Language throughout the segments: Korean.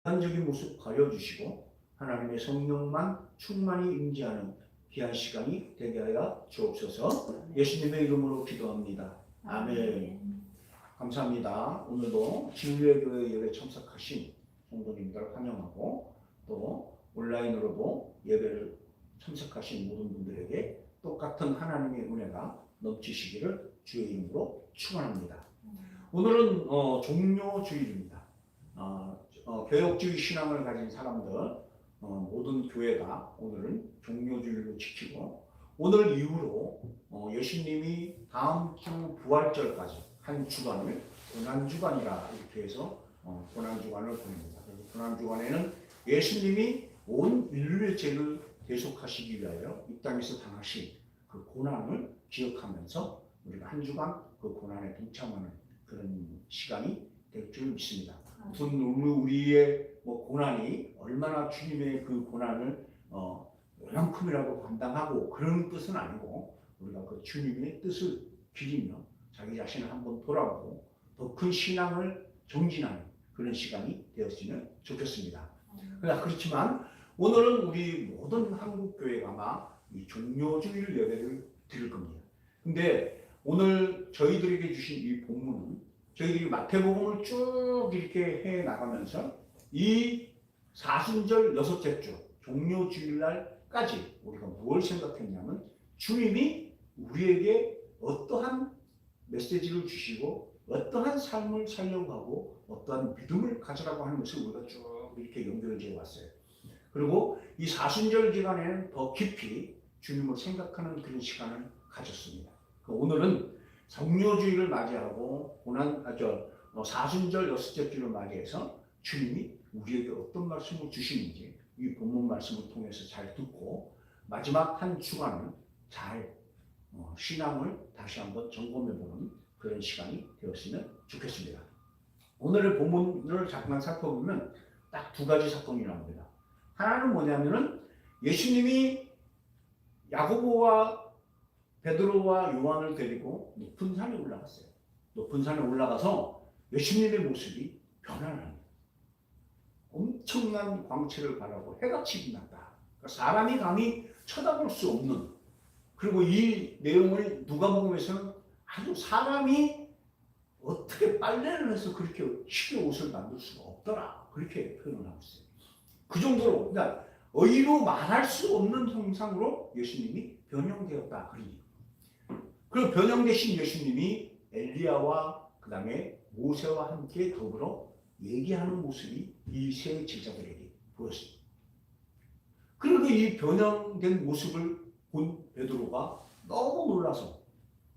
인간적인 모습 가려주시고 하나님의 성령만 충만히 임재하는 귀한 시간이 되게 하여 주옵소서. 예수님의 이름으로 기도합니다. 아멘. 감사합니다. 오늘도 진리의 교회 예배 참석하신 성도님들을 환영하고 또 온라인으로도 예배를 참석하신 모든 분들에게 똑같은 하나님의 은혜가 넘치시기를 주의 이름으로 축원합니다. 오늘은 종료주일입니다. 개혁주의 신앙을 가진 사람들 모든 교회가 오늘은 종료주일로 지키고 오늘 이후로 예수님이 다음 주 부활절까지 한 주간을 고난주간이라 이렇게 해서 고난주간을 보냅니다. 그래서 고난주간에는 예수님이 온 인류의 죄를 대속하시기 위하여 이 땅에서 당하신 그 고난을 기억하면서 우리가 한 주간 그 고난에 동참하는 그런 시간이 될 줄 믿습니다. 무슨 우리의 고난이 얼마나 주님의 그 고난을 얼만큼이라고 감당하고 그런 뜻은 아니고 우리가 그 주님의 뜻을 기리며 자기 자신을 한번 돌아보고 더 큰 신앙을 정진하는 그런 시간이 되었으면 좋겠습니다. 그렇지만 오늘은 우리 모든 한국교회가 아마 이 종료주일 예배를 드릴 겁니다. 근데 오늘 저희들에게 주신 이 본문은 저희들이 마태복음을 쭉 이렇게 해 나가면서 이 사순절 여섯째 주 종료주일날까지 우리가 뭘 생각했냐면 주님이 우리에게 어떠한 메시지를 주시고 어떠한 삶을 살려고 하고 어떠한 믿음을 가지라고 하는 것을 우리가 쭉 이렇게 연결지어 왔어요. 그리고 이 사순절 기간에는 더 깊이 주님을 생각하는 그런 시간을 가졌습니다. 오늘은 성료주일을 맞이하고 사순절 여섯째 주를 맞이해서 주님이 우리에게 어떤 말씀을 주시는지 이 본문 말씀을 통해서 잘 듣고 마지막 한 주간을 잘 신앙을 다시 한번 점검해보는 그런 시간이 되었으면 좋겠습니다. 오늘의 본문을 잠깐 살펴보면 딱 두 가지 사건이 나옵니다. 하나는 뭐냐면은 예수님이 야고보와 베드로와 요한을 데리고 높은 산에 올라갔어요. 높은 산에 올라가서 예수님의 모습이 변화합니다. 엄청난 광채를 발하고 해같이 빛났다. 그러니까 사람이 감히 쳐다볼 수 없는, 그리고 이 내용을 누가복음에서는 아주 사람이 어떻게 빨래를 해서 그렇게 쉽게 옷을 만들 수가 없더라, 그렇게 표현을 하고 있어요. 그 정도로, 그러니까 어이로 말할 수 없는 형상으로 예수님이 변형되었다. 그리고 변형되신 예수님이 엘리야와 그 다음에 모세와 함께 더불어 얘기하는 모습이 이 세 제자들에게 보였습니다. 그리고 이 변형된 모습을 본 베드로가 너무 놀라서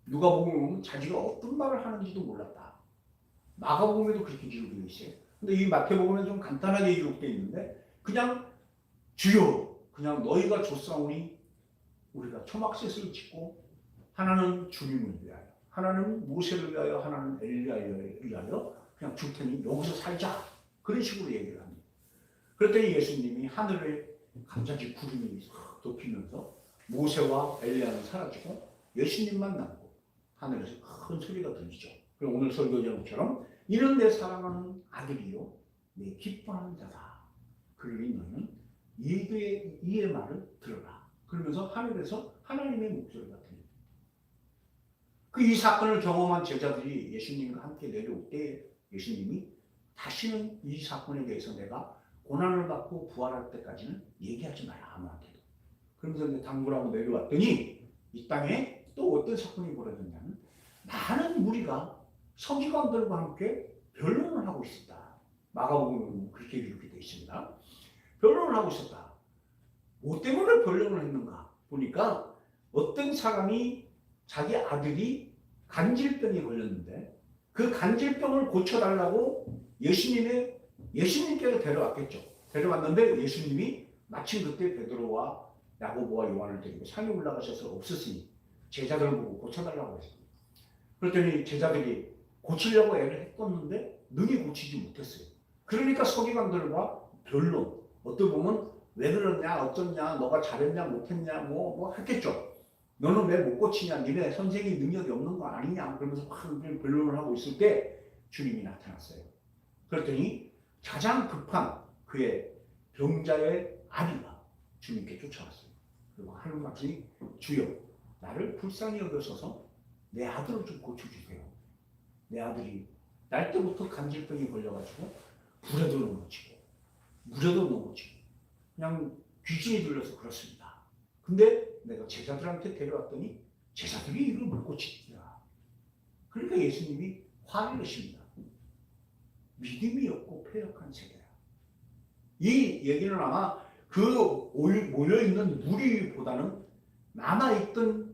누가복음은 자기가 어떤 말을 하는지도 몰랐다. 마가복음에도 그렇게 기록되어 있어요. 근데 이 마태복음은 좀 간단하게 기록되어 있는데 그냥 주여, 그냥 너희가 줬사오니 우리가 초막셋을 짓고 하나는 주님을 위하여, 하나는 모세를 위하여, 하나는 엘리야를 위하여 그냥 줄 테니 여기서 살자, 그런 식으로 얘기를 합니다. 그랬더니 예수님이 하늘에 갑자기 구름이 덮이면서 모세와 엘리야는 사라지고 예수님만 남고 하늘에서 큰 소리가 들리죠. 그리고 오늘 설교 제목처럼 이는 내 사랑하는 아들이요 내 기뻐하는 자다. 그러니 너는 이의 말을 들어라. 그러면서 하늘에서 하나님의 목소리가 들립니다. 이 사건을 경험한 제자들이 예수님과 함께 내려올 때 예수님이 다시는 이 사건에 대해서 내가 고난을 받고 부활할 때까지는 얘기하지 마라, 아무한테도. 그러면서 이제 당부하고 내려왔더니 이 땅에 또 어떤 사건이 벌어졌냐면 많은 무리가 서기관들과 함께 변론을 하고 있었다. 마가복음은 그렇게 기록이 되어 있습니다. 변론을 하고 있었다. 뭐 때문에 변론을 했는가 보니까 어떤 사람이 자기 아들이 간질병에 걸렸는데 그 간질병을 고쳐달라고 예수님께로 데려왔겠죠. 데려왔는데 예수님이 마침 그때 베드로와 야고보와 요한을 데리고 산에 올라가셔서 없으시니 제자들을 보고 고쳐달라고 했습니다. 그랬더니 제자들이 고치려고 애를 했었는데 능히 고치지 못했어요. 그러니까 서기관들과 변론, 어떻게 보면 왜 그러냐, 어쩌냐, 너가 잘했냐, 못했냐, 뭐 했겠죠. 너는 왜 못 고치냐, 니네 선생이 능력이 없는 거 아니냐, 그러면서 막 변론을 하고 있을 때 주님이 나타났어요. 그랬더니 가장 급한 그의 병자의 아비가 주님께 쫓아왔어요. 그리고 하는 말씀이 주여 나를 불쌍히 여겨서서 내 아들을 좀 고쳐주세요. 내 아들이 날 때부터 간질병이 걸려가지고 불에도 넘어지고 물에도 넘어지고 그냥 귀신이 들려서 그렇습니다. 근데 내가 제자들한테 데려왔더니 제자들이 이걸 못 고치더라. 그러니까 예수님이 화를 내십니다. 믿음이 없고 패역한 세대야. 이 얘기는 아마 그 모여있는 무리보다는 남아있던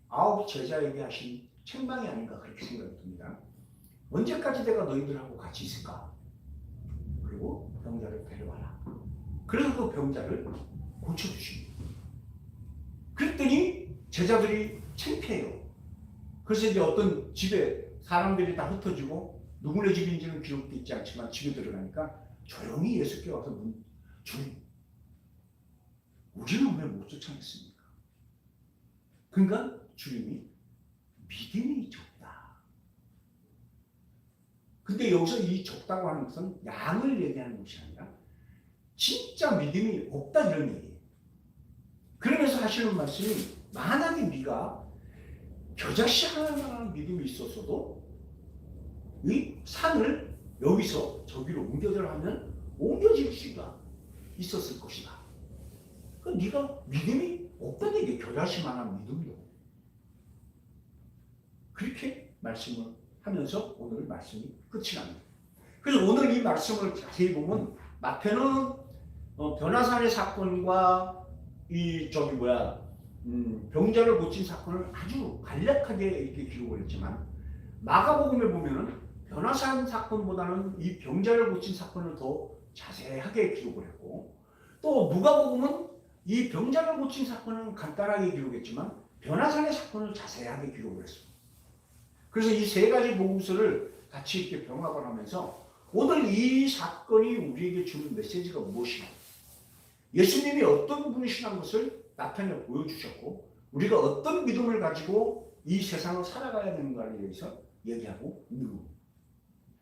9 제자에게 하신 책망이 아닌가 그렇게 생각이 듭니다. 언제까지 내가 너희들하고 같이 있을까? 그리고 병자를 데려와라. 그래서 그 병자를 고쳐주십니다. 그랬더니 제자들이 창피해요. 그래서 이제 어떤 집에 사람들이 다 흩어지고 누구네 집인지는 기록도 있지 않지만 집에 들어가니까 조용히 예수께 와서 주님, 우리는 왜 못 쫓아냈습니까? 그러니까 주님이 믿음이 적다. 근데 여기서 이 적다고 하는 것은 양을 얘기하는 것이 아니라 진짜 믿음이 없다 이런 얘기예요. 그러면서 하시는 말씀이 만약에 네가 겨자씨 하나만한 믿음이 있었어도 이 산을 여기서 저기로 옮겨져라 하면 옮겨질 수가 있었을 것이다. 그 네가 믿음이 없다는 게 겨자씨만한 믿음이요. 그렇게 말씀을 하면서 오늘 말씀이 끝이 납니다. 그래서 오늘 이 말씀을 자세히 보면 마태는 변화산의 사건과 이 병자를 고친 사건을 아주 간략하게 이렇게 기록을 했지만 마가복음에 보면은 변화산 사건보다는 이 병자를 고친 사건을 더 자세하게 기록을 했고 또 누가복음은 이 병자를 고친 사건은 간단하게 기록했지만 변화산의 사건을 자세하게 기록을 했습니다. 그래서 이 세 가지 복음서를 같이 이렇게 병합을 하면서 오늘 이 사건이 우리에게 주는 메시지가 무엇이냐, 예수님이 어떤 분이시라는 것을 나타내 보여주셨고 우리가 어떤 믿음을 가지고 이 세상을 살아가야 되는가에 대해서 얘기하고 있는 겁니다.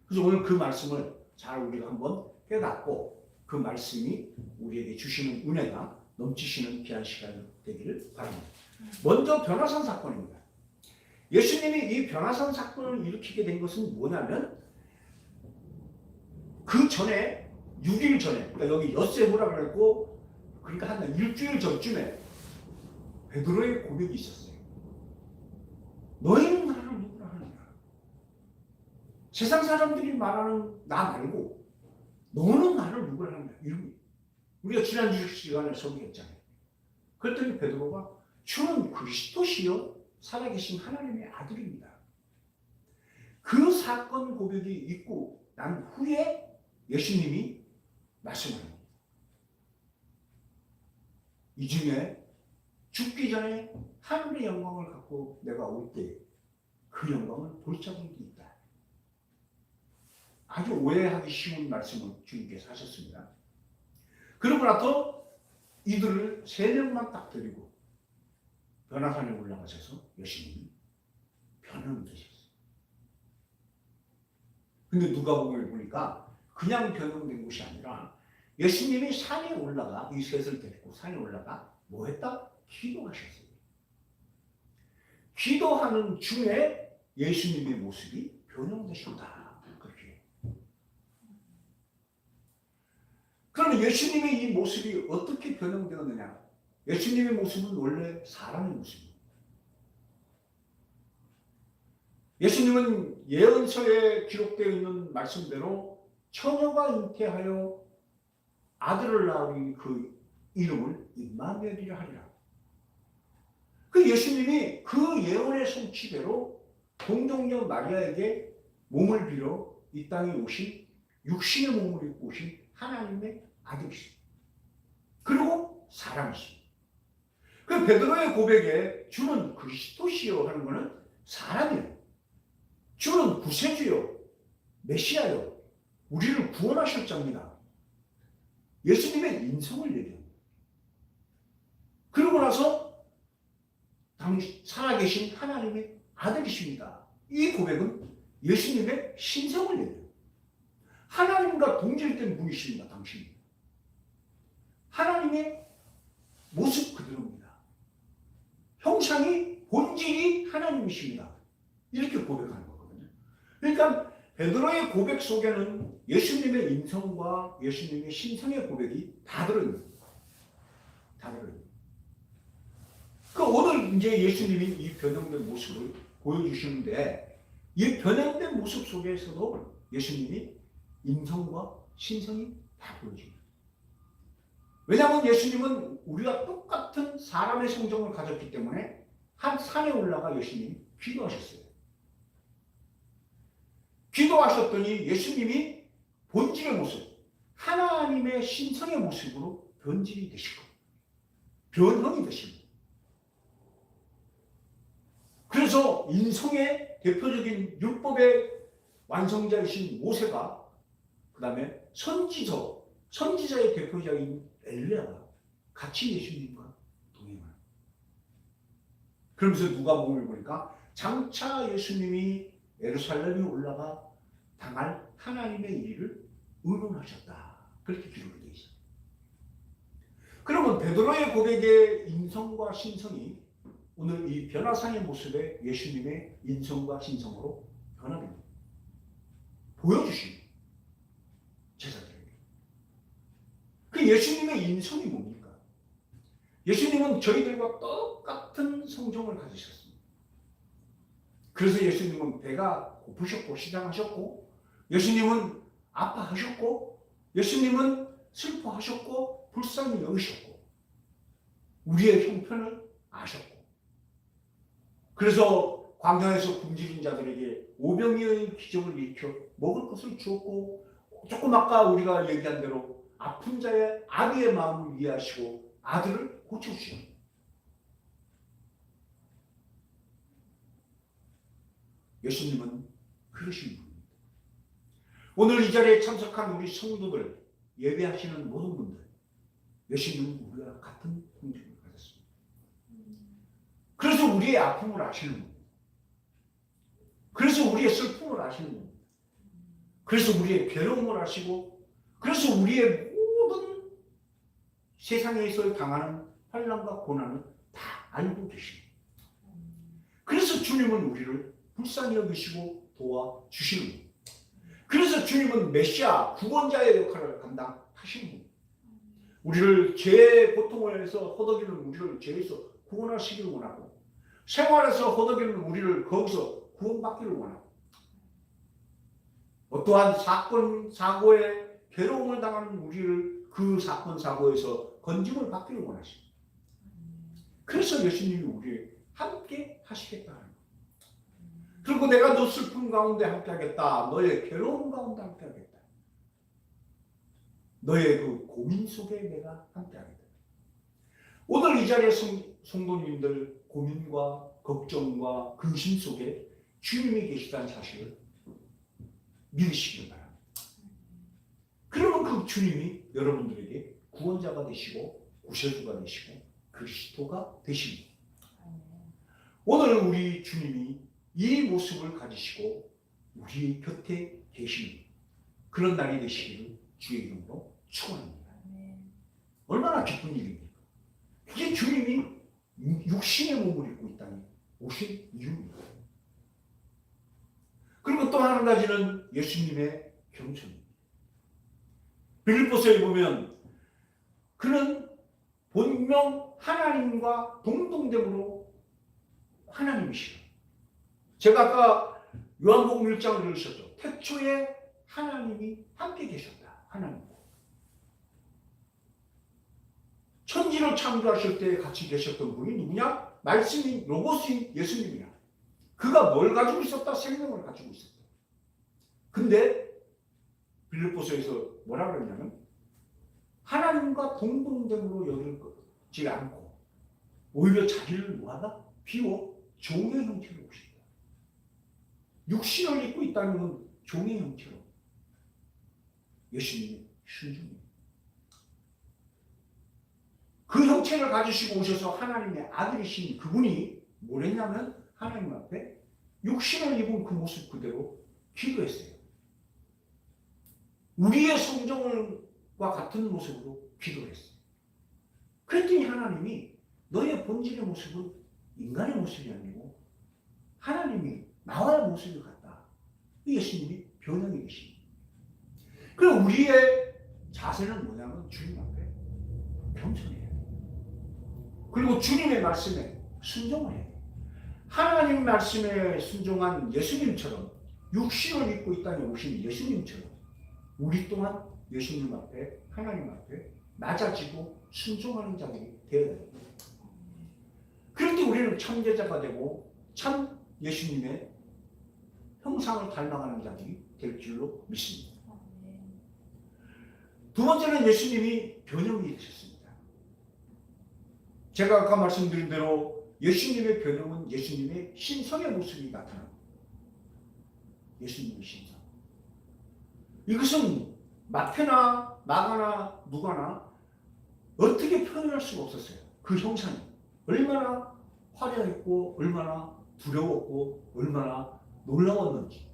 그래서 오늘 그 말씀을 잘 우리가 한번 깨닫고 그 말씀이 우리에게 주시는 은혜가 넘치시는 귀한 시간 되기를 바랍니다. 먼저 변화산 사건입니다. 예수님이 이 변화산 사건을 일으키게 된 것은 뭐냐면 그 전에 6일 전에 그러니까 여기 엿새부라 그랬고 그러니까 한 일주일 전쯤에 베드로의 고백이 있었어요. 너희는 나를 누구라 하느냐? 세상 사람들이 말하는 나 말고 너는 나를 누구라 하느냐? 우리가 지난주 시간에 소개했잖아요. 그랬더니 베드로가 주는 그리스도시요 살아계신 하나님의 아들입니다. 그 사건 고백이 있고 난 후에 예수님이 말씀합니다. 이 중에 죽기 전에 하늘의 영광을 갖고 내가 올 때 그 영광을 볼 자들도 있다. 아주 오해하기 쉬운 말씀을 주님께서 하셨습니다. 그러고 나서 이들을 3명만 딱 데리고 변화산에 올라가셔서 예수님이 변형이 되셨어요. 근데 누가복음을 보니까 그냥 변형된 것이 아니라 예수님이 산에 올라가 이 셋을 데리고 산에 올라가 뭐 했다? 기도하셨어요. 기도하는 중에 예수님의 모습이 변형되셨다. 그렇게. 그러면 예수님의 이 모습이 어떻게 변형되었느냐? 예수님의 모습은 원래 사람의 모습입니다. 예수님은 예언서에 기록되어 있는 말씀대로 처녀가 잉태하여 아들을 낳으니 그 이름을 임마누엘이라 하리라. 그 예수님이 그 예언의 성취대로 동정녀 마리아에게 몸을 빌어 이 땅에 오신 육신의 몸을 입고 오신 하나님의 아들이십니다. 그리고 사람이십니다. 그 베드로의 고백에 주는 그리스도시요 하는 것은 사람이에요. 주는 구세주요, 메시아요, 우리를 구원하실 자입니다. 예수님의 인성을 얘기합니다. 그러고 나서 살아계신 하나님의 아들이십니다. 이 고백은 예수님의 신성을 얘기해요. 하나님과 동질된 분이십니다. 당신이. 하나님의 모습 그대로입니다. 형상이 본질이 하나님이십니다. 이렇게 고백하는 거거든요. 그러니까 베드로의 고백 속에는 예수님의 인성과 예수님의 신성의 고백이 다 들어있는 거예요. 다 들어있는 거예요. 그 오늘 이제 예수님이 이 변형된 모습을 보여주시는데 이 변형된 모습 속에서도 예수님이 인성과 신성이 다 보여집니다. 왜냐하면 예수님은 우리가 똑같은 사람의 성정을 가졌기 때문에 한 산에 올라가 예수님이 기도하셨어요. 기도하셨더니 예수님이 본질의 모습, 하나님의 신성의 모습으로 변질이 되시고 변형이 되시고 그래서 인성의 대표적인 율법의 완성자이신 모세가 그 다음에 선지자의 대표자인 엘리야가 같이 예수님과 동행을. 그러면서 누가복음을 보니까 장차 예수님이 예루살렘에 올라가 당할 하나님의 일을 의논하셨다. 그렇게 기록이 되어 있어요. 그러면 베드로의 고백의 인성과 신성이 오늘 이 변화상의 모습에 예수님의 인성과 신성으로 변화됩니다. 보여주십니다. 제자들에게. 그 예수님의 인성이 뭡니까? 예수님은 저희들과 똑같은 성정을 가지셨습니다. 그래서 예수님은 배가 고프셨고 시장하셨고 예수님은 아파하셨고 예수님은 슬퍼하셨고 불쌍히 여기셨고 우리의 형편을 아셨고 그래서 광야에서 굶주린 자들에게 오병이어의 기적을 일으켜 먹을 것을 주었고 조금 아까 우리가 얘기한 대로 아픈 자의 아비의 마음을 이해하시고 아들을 고쳐주십니다. 예수님은 그러신 분입니다. 오늘 이 자리에 참석한 우리 성도들, 예배하시는 모든 분들, 예수님은 우리와 같은 공중을 가졌습니다. 그래서 우리의 아픔을 아시는 분입니다. 그래서 우리의 슬픔을 아시는 분입니다. 그래서 우리의 괴로움을 아시고, 그래서 우리의 모든 세상에서 당하는 환난과 고난을 다 알고 계십니다. 그래서 주님은 우리를 불쌍히 여기시고 도와주시는 분입니다. 그래서 주님은 메시아, 구원자의 역할을 감당하시는 분입니다. 우리를 죄의 고통을 해서 허덕이는 우리를 죄에서 구원하시기를 원하고 생활에서 허덕이는 우리를 거기서 구원받기를 원하고 어떠한 사건, 사고에 괴로움을 당하는 우리를 그 사건, 사고에서 건짐을 받기를 원하십니다. 그래서 예수님이 우리를 함께 하시겠다 하는 거예요. 그리고 내가 너 슬픔 가운데 함께 하겠다. 너의 괴로움 가운데 함께 하겠다. 너의 그 고민 속에 내가 함께 하겠다. 오늘 이 자리에 성도님들 고민과 걱정과 근심 속에 주님이 계시다는 사실을 믿으시길 바랍니다. 그러면 그 주님이 여러분들에게 구원자가 되시고 구세주가 되시고 그리스도가 되십니다. 오늘 우리 주님이 이 모습을 가지시고 우리 곁에 계시는 그런 날이 되시기를 주의 이름으로 축원합니다. 얼마나 기쁜 일입니까? 그게 주님이 육신의 몸을 입고 이 땅에 오신 이유입니다. 그리고 또 한 가지는 예수님의 겸손입니다. 빌립보서에 보면 그는 본명 하나님과 동등됨으로 하나님이시다. 제가 아까 요한복음 1장을 읽으셨죠. 태초에 하나님이 함께 계셨다. 하나님과. 천지를 창조하실 때 같이 계셨던 분이 누구냐? 말씀인 로고스인 예수님이야. 그가 뭘 가지고 있었다? 생명을 가지고 있었다. 근데 빌립보서에서 뭐라 그러냐면 하나님과 동등됨으로 여기지 않고 오히려 자기를 뭐하다? 비워 종의 형태로 오신다. 육신을 입고 있다는 건 종의 형태로 예수님이 순종입니다. 그 형체를 가지시고 오셔서 하나님의 아들이신 그분이 뭘 했냐면 하나님 앞에 육신을 입은 그 모습 그대로 기도했어요. 우리의 성정과 같은 모습으로 기도를 했어요. 그랬더니 하나님이 너의 본질의 모습은 인간의 모습이 아니고 하나님이 나와의 모습을 갖다. 예수님이 변형이 되십니다. 그리고 우리의 자세는 뭐냐면 주님 앞에 겸손해야 돼요. 그리고 주님의 말씀에 순종을 해야 돼요. 하나님 말씀에 순종한 예수님처럼 육신을 입고 이 땅에 오신 예수님처럼 우리 또한 예수님 앞에 하나님 앞에 낮아지고 순종하는 자들이 되어야 됩니다. 그럴 때 우리는 참제자가 되고 참 예수님의 형상을 닮아가는 자들이 될 줄로 믿습니다. 두 번째는 예수님이 변형이 되셨습니다. 제가 아까 말씀드린 대로 예수님의 변형은 예수님의 신성의 모습이 나타납니다. 예수님의 신성. 이것은 마태나 마가나 누가나 어떻게 표현할 수가 없었어요. 그 형상이 얼마나 화려했고 얼마나 두려웠고 얼마나 놀라웠는지.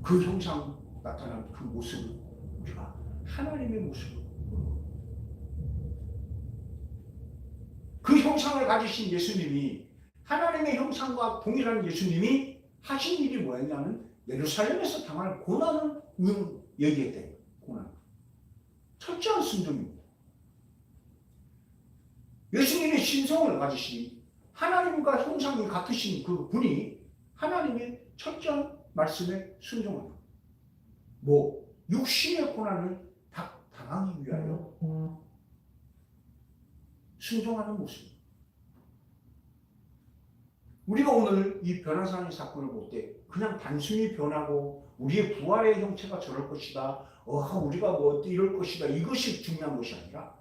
그 형상 나타난 그 모습을 우리가 하나님의 모습으로 그 형상을 가지신 예수님이 하나님의 형상과 동일한 예수님이 하신 일이 뭐였냐면 예루살렘에서 당할 고난을 얘기했대요. 고난. 철저한 순종입니다. 예수님의 신성을 가지신 하나님과 형상이 같으신 그 분이 하나님의 철저한 말씀에 순종합니다. 육신의 고난을 당하기 위하여 순종하는 모습. 우리가 오늘 이 변화산의 사건을 볼 때 그냥 단순히 변하고 우리의 부활의 형체가 저럴 것이다. 우리가 이럴 것이다. 이것이 중요한 것이 아니라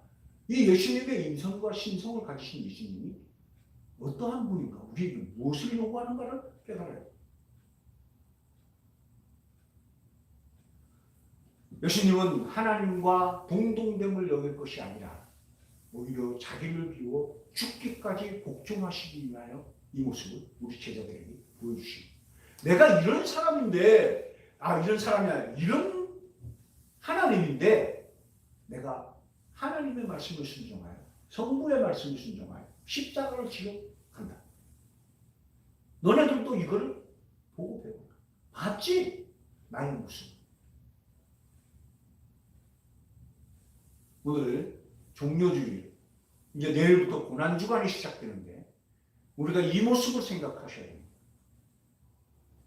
이 예수님의 인성과 신성을 가지신 예수님이 어떠한 분인가, 우리에게 무엇을 요구하는가를 깨달아요. 예수님은 하나님과 동등됨을 여길 것이 아니라 오히려 자기를 비워 죽기까지 복종하시기 위하여 이 모습을 우리 제자들에게 보여주십니다. 내가 이런 사람인데, 이런 사람이 아니라 이런 하나님인데 내가 하나님의 말씀을 순종하여 성부의 말씀을 순종하여 십자가를 지고 간다. 너네들도 이거를 보고 배워라. 봤지? 나의 모습. 오늘 종료주일, 이제 내일부터 고난주간이 시작되는데 우리가 이 모습을 생각하셔야 됩니다.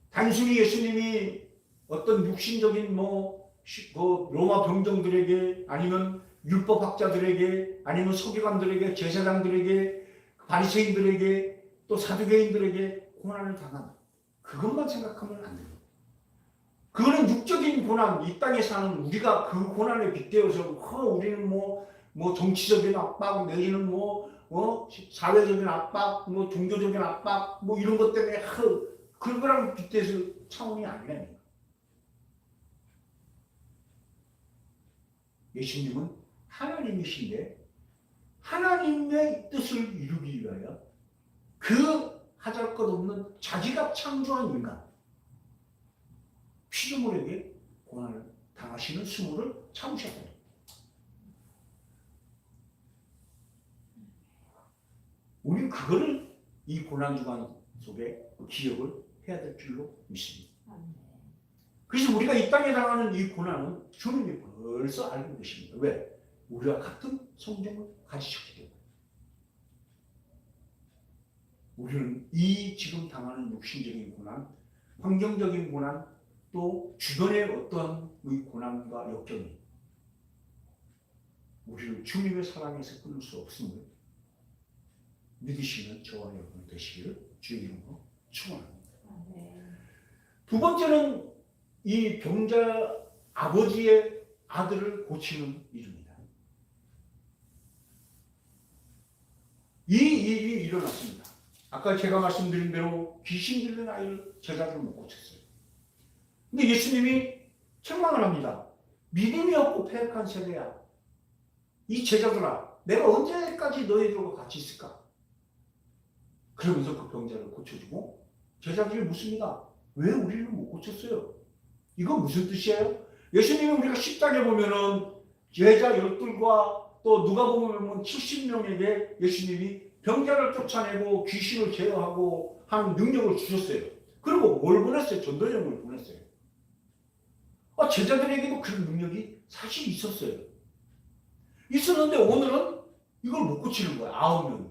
단순히 예수님이 어떤 육신적인 로마 병정들에게 아니면 율법학자들에게 아니면 서기관들에게 제사장들에게 바리새인들에게 또 사두개인들에게 고난을 당한 그것만 생각하면 안 됩니다. 그거는 육적인 고난, 이 땅에 사는 우리가 그 고난에 빗대어서 우리는 정치적인 압박 내지는 사회적인 압박, 종교적인 압박 이런 것 때문에 그거랑 빗대서 차원이 아니라니까. 예수님은 하나님이신데 하나님의 뜻을 이루기 위하여 그 하잘것없는 자기가 창조한 인간 피조물에게 고난을 당하시는 수모를 참으셨다. 우리는 그거를 이 고난주간 속에 기억을 해야 될 줄로 믿습니다. 그래서 우리가 이 땅에 당하는 이 고난은 주님이 벌써 알고 계십니다. 왜? 우리와 같은 성정을 가지셨기 때문에. 우리는 이 지금 당하는 육신적인 고난, 환경적인 고난, 또 주변의 어떠한 고난과 역경이 우리를 주님의 사랑에서 끊을 수 없음을 믿으시는 저와 여러분 되시기를 주의 이름으로 축원합니다. 두 번째는 이 병자 아버지의 아들을 고치는 일입니다. 이 일이 일어났습니다. 아까 제가 말씀드린 대로 귀신 들린 아이를 제자들은 못 고쳤어요. 근데 예수님이 책망을 합니다. 믿음이 없고 패역한 세대야. 이 제자들아, 내가 언제까지 너희들과 같이 있을까? 그러면서 그 병자를 고쳐주고 제자들이 묻습니다. 왜 우리는 못 고쳤어요? 이건 무슨 뜻이에요? 예수님은 우리가 십장에 보면은 제자 12과 또 누가복음에 70명에게 예수님이 병자를 쫓아내고 귀신을 제어하고 하는 능력을 주셨어요. 그리고 뭘 보냈어요? 전도령을 보냈어요. 제자들에게도 그런 능력이 사실 있었어요. 있었는데 오늘은 이걸 못 고치는 거야. 9명.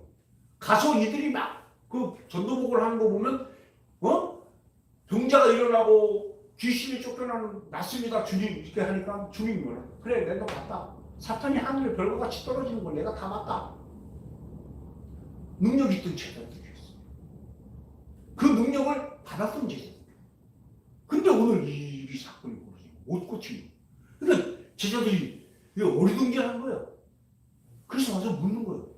가서 이들이 막 그 전도복을 하는 거 보면 병자가 일어나고 귀신이 쫓겨나는 났습니다. 주님 이렇게 하니까 주님이 뭐라 그래 내가 봤다. 사탄이 하늘에 별과 같이 떨어지는 걸 내가 다 봤다. 능력 있던 제자들이었어요. 그 능력을 받았던 제자들. 근데 오늘 이 사건이 벌어지고 못 고치는 거예요. 그러니까 제자들이 어리둥절한 거예요. 그래서 와서 묻는 거예요.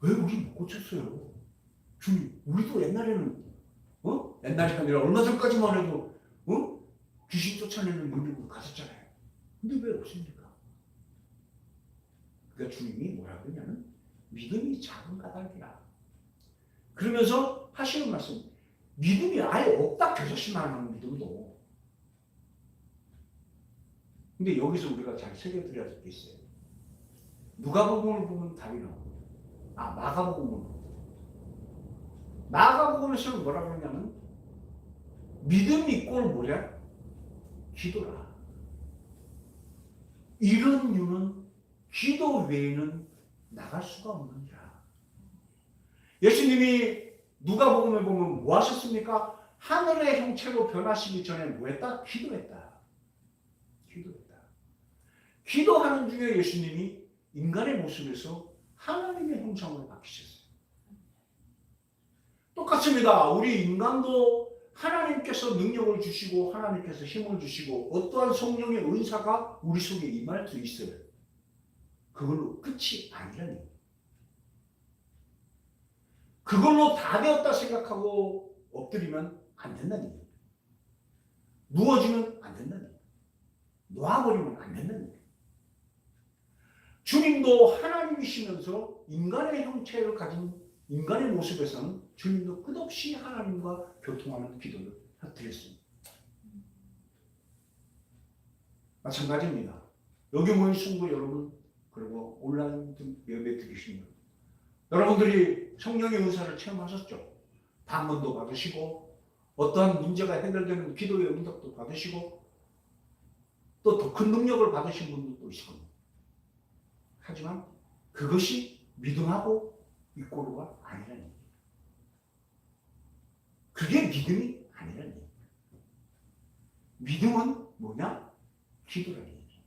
왜 우리 못 고쳤어요? 주님, 우리도 옛날에는 옛날이 아니라 얼마 전까지만 해도 귀신 쫓아내는 능력으로 갔었잖아요. 근데 왜 없습니까? 그러니까 주님이 뭐라 그러냐면 믿음이 작은 까닭이라. 그러면서 하시는 말씀, 믿음이 아예 없다 겨자씨만 하는 믿음도. 근데 여기서 우리가 잘 새겨드려야 될 게 있어요. 누가복음을 보면 답이 나오고, 마가복음을 보면. 마가복음에서는 뭐라 그러냐면 믿음 이꼴 뭐냐? 기도라. 이런 이유는 기도 외에는 나갈 수가 없느니라. 예수님이 누가복음에 보면 뭐 하셨습니까? 하늘의 형체로 변하시기 전에 뭐 했다? 기도했다. 기도했다. 기도하는 중에 예수님이 인간의 모습에서 하나님의 형상으로 바뀌셨어요. 똑같습니다. 우리 인간도 하나님께서 능력을 주시고 하나님께서 힘을 주시고 어떠한 성령의 은사가 우리 속에 임할 수 있어요. 그걸로 끝이 아니라니. 그걸로 다 되었다 생각하고 엎드리면 안 된다니. 누워지면 안 된다니. 놓아버리면 안 된다니. 주님도 하나님이시면서 인간의 형체를 가진 인간의 모습에서는 주님도 끝없이 하나님과 교통하는 기도를 드렸습니다. 마찬가지입니다. 여기 모인 성도 여러분, 그리고 온라인 예배 드리시는 분, 여러분들이 성령의 은사를 체험하셨죠? 방문도 받으시고 어떠한 문제가 해결되는 기도의 응답도 받으시고 또 더 큰 능력을 받으신 분들도 있을 겁니다. 하지만 그것이 믿음하고 이꼬르가 아니라는 얘기예요. 그게 믿음이 아니라는 얘기예요. 믿음은 뭐냐? 기도라는 얘기예요.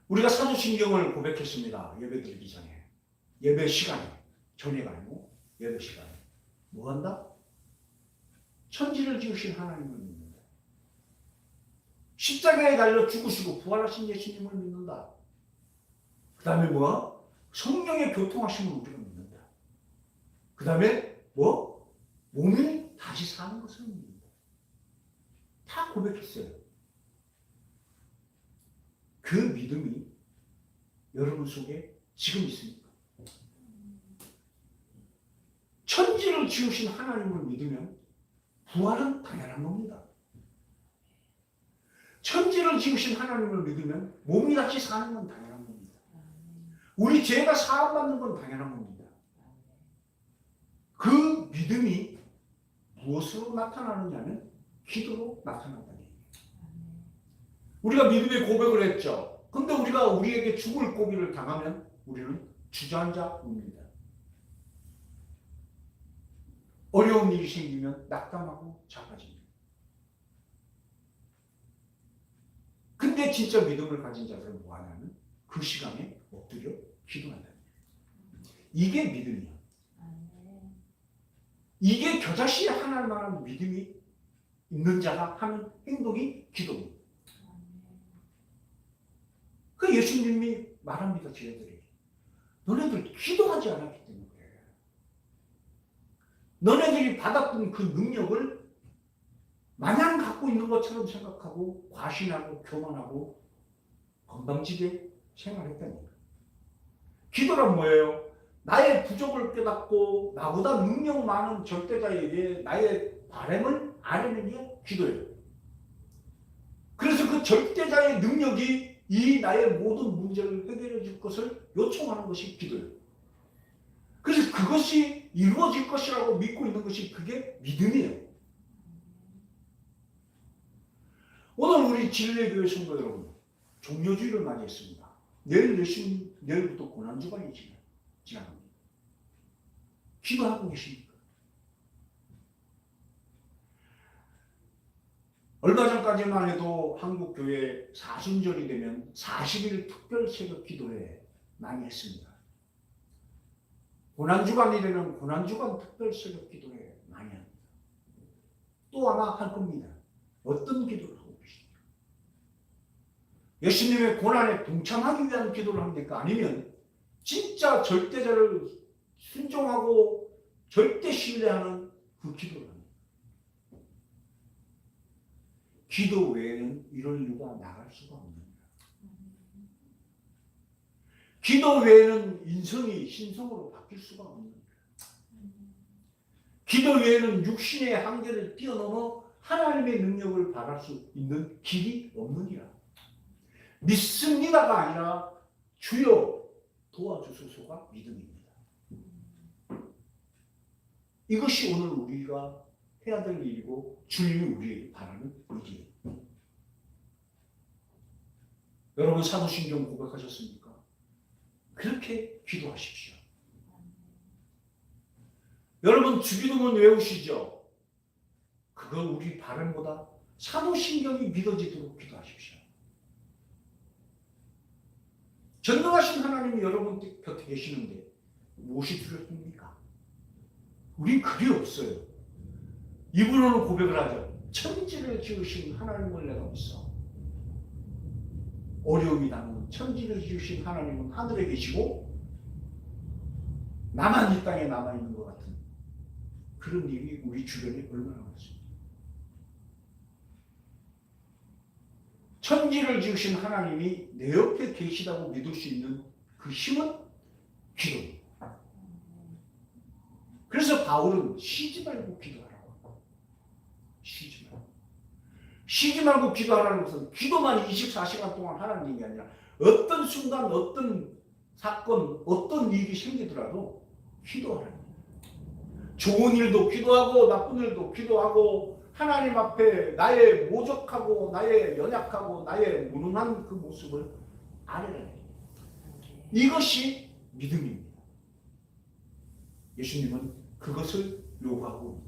우리가 사도신경을 고백했습니다. 예배 드리기 전에. 예배 시간에. 전에가 아니고 예배 시간에. 뭐 한다? 천지를 지으신 하나님을 믿는다. 십자가에 달려 죽으시고 부활하신 예수님을 믿는다. 그 다음에 뭐? 성령의 교통하심을 우리가 믿는다. 그 다음에 뭐? 몸이 다시 사는 것을 믿는다. 다 고백했어요. 그 믿음이 여러분 속에 지금 있습니까? 천지를 지으신 하나님을 믿으면 부활은 당연한 겁니다. 천지를 지으신 하나님을 믿으면 몸이 다시 사는 건 당연한 겁니다. 우리 죄가 사함받는 건 당연한 겁니다. 그 믿음이 무엇으로 나타나느냐면 기도로 나타난다는 얘기예요. 우리가 믿음의 고백을 했죠. 근데 우리가 우리에게 죽을 고비를 당하면 우리는 주저앉아 옵니다. 어려운 일이 생기면 낙담하고 작아집니다. 근데 진짜 믿음을 가진 자들은 뭐 하냐면 그 시간에 엎드려 기도한다. 이게 믿음이야. 이게 겨자씨에 하나님 만한 믿음이 있는 자가 하는 행동이 기도입니다. 그 예수님이 말합니다. 제자들에게. 너네들 기도하지 않았기 때문에 그래. 너네들이 받았던 그 능력을 마냥 갖고 있는 것처럼 생각하고 과신하고 교만하고 건방지게 생활했다니까. 기도란 뭐예요? 나의 부족을 깨닫고 나보다 능력 많은 절대자에게 나의 바람을 아뢰는 게 기도예요. 그래서 그 절대자의 능력이 이 나의 모든 문제를 해결해 줄 것을 요청하는 것이 기도예요. 그래서 그것이 이루어질 것이라고 믿고 있는 것이 그게 믿음이에요. 오늘 우리 진례교회 성도 여러분, 종료주일을 맞이했습니다. 내일부터 고난주간이 지나갑니다. 기도하고 계십니까? 얼마 전까지만 해도 한국교회 사순절이 되면 40일 특별 새벽 기도회 많이 했습니다. 고난주간이 되면 고난주간 특별 새벽 기도회 많이 합니다. 또 아마 할 겁니다. 어떤 기도를 하고 계십니까? 예수님의 고난에 동참하기 위한 기도를 합니까? 아니면 진짜 절대자를 순종하고 절대 신뢰하는 그 기도를 합니까? 기도 외에는 이럴 이유가 나갈 수가 없는 거예요. 기도 외에는 인성이 신성으로 바뀔 수가 없는 거예요. 기도 외에는 육신의 한계를 뛰어넘어 하나님의 능력을 바랄 수 있는 길이 없느니라. 믿습니다가 아니라 주여 도와주소서가 믿음입니다. 이것이 오늘 우리가 해야 될 일이고 주님이 우리에게 바라는 일이에요. 여러분 사도신경 고백하셨습니까? 그렇게 기도하십시오. 여러분 주기도문 외우시죠? 그거 우리 발음보다 사도신경이 믿어지도록 기도하십시오. 전능하신 하나님이 여러분 곁에 계시는데 무엇이 두렵습니까? 우리 그게 없어요. 이분은 고백을 하죠. 천지를 지으신 하나님을 내가 믿어. 어려움이 닿는 천지를 지으신 하나님은 하늘에 계시고 나만 이 땅에 남아있는 것 같은 그런 일이 우리 주변에 얼마나 많습니다. 천지를 지으신 하나님이 내 옆에 계시다고 믿을 수 있는 그 힘은 기도입니다. 그래서 바울은 쉬지 말고 기도하라고. 쉬지 말고 기도하라는 것은 기도만 24시간 동안 하라는 얘기 아니라 어떤 순간 어떤 사건 어떤 일이 생기더라도 기도하라는 거예요. 좋은 일도 기도하고 나쁜 일도 기도하고 하나님 앞에 나의 모족하고 나의 연약하고 나의 무능한 그 모습을 아뢰라는 거예요. 이것이 믿음입니다. 예수님은 그것을 요구하고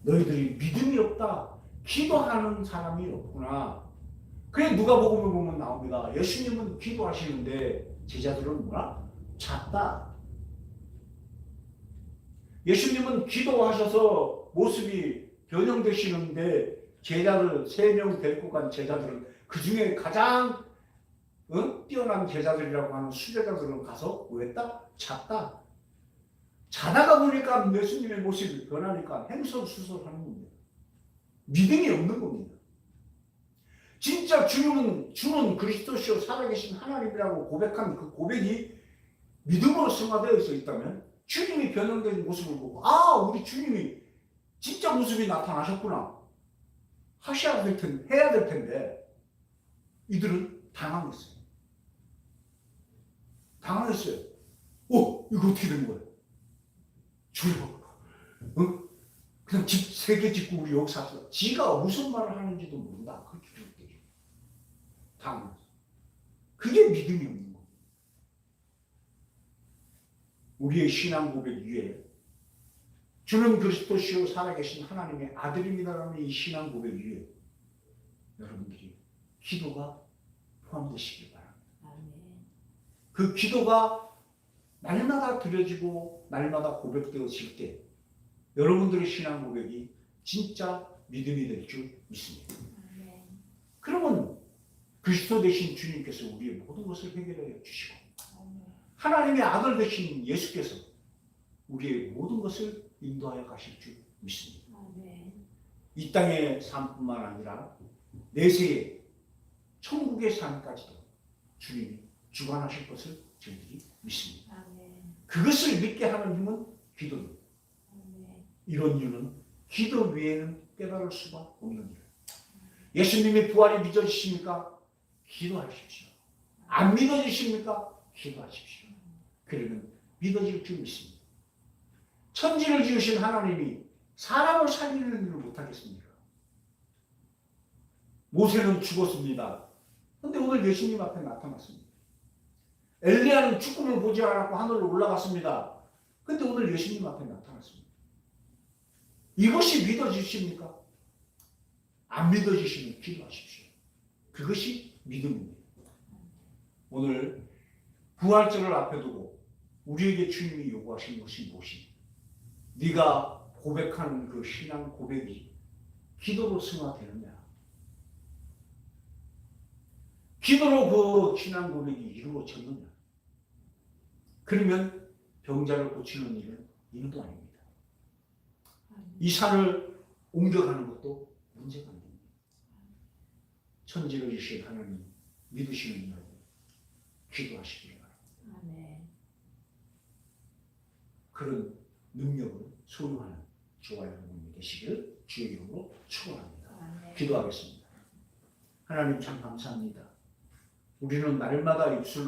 너희들이 믿음이 없다. 기도하는 사람이 없구나. 그래 누가복음을 보면 나옵니다. 예수님은 기도하시는데 제자들은 뭐라? 잤다. 예수님은 기도하셔서 모습이 변형되시는데 제자들 3명 데리고 간 제자들은 그 중에 가장 뛰어난 제자들이라고 하는 수제자들은 가서 뭐 했다? 잤다. 자다가 보니까 예수님의 모습이 변하니까 햄설수설하는 겁니다. 믿음이 없는 겁니다. 진짜 주는 그리스도시요 살아계신 하나님이라고 고백한 그 고백이 믿음으로 승화되어 있다면 주님이 변형된 모습을 보고 우리 주님이 진짜 모습이 나타나셨구나 해야 될 텐데 이들은 당황했어요. 이거 어떻게 된 거예요? 주여, 그냥 집 3개 짓고 우리 여기 사서 지가 무슨 말을 하는지도 모른다. 그렇게 기록되죠. 당황했어요. 그게 믿음이 없는 거예요. 우리의 신앙 고백 위에 주는 그리스도시요 살아계신 하나님의 아들입니다라는 이 신앙 고백 위에 여러분들이 기도가 포함되시길 바랍니다. 그 기도가 날마다 드려지고 날마다 고백되어질 때 여러분들의 신앙 고백이 진짜 믿음이 될 줄 믿습니다. 그러면 그리스도 되신 주님께서 우리의 모든 것을 해결해 주시고 하나님의 아들 되신 예수께서 우리의 모든 것을 인도하여 가실 줄 믿습니다. 이 땅의 삶뿐만 아니라 내세의 천국의 삶까지도 주님이 주관하실 것을 저희들이 믿습니다. 그것을 믿게 하는 힘은 기도입니다. 이런 이유는 기도 외에는 깨달을 수가 없는 일. 예수님의 부활이 믿어지십니까? 기도하십시오. 안 믿어지십니까? 기도하십시오. 그러면 믿어질 줄 믿습니다. 천지를 지으신 하나님이 사람을 살리는 일을 못하겠습니까? 모세는 죽었습니다. 그런데 오늘 예수님 앞에 나타났습니다. 엘리야는 죽음을 보지 않았고 하늘로 올라갔습니다. 그런데 오늘 예수님 앞에 나타났습니다. 이것이 믿어지십니까? 안 믿어지시면 기도하십시오. 그것이 믿음입니다. 오늘 부활절을 앞에 두고 우리에게 주님이 요구하신 것이 무엇입니까? 네가 고백하는 그 신앙 고백이 기도로 승화되느냐? 기도로 그 신앙 고백이 이루어졌느냐? 그러면 병자를 고치는 일은 일도 아닙니다. 이 산을 옮겨가는 것도 문제가 아닙니다. 천지를 지으신 하나님 믿으시는 여러분 기도하시기 바랍니다. 아멘. 그런 능력을 소유하는 저와 여러분이 되시기를 주의 이름으로 축원합니다. 아멘. 기도하겠습니다. 하나님 참 감사합니다. 우리는 날마다 입술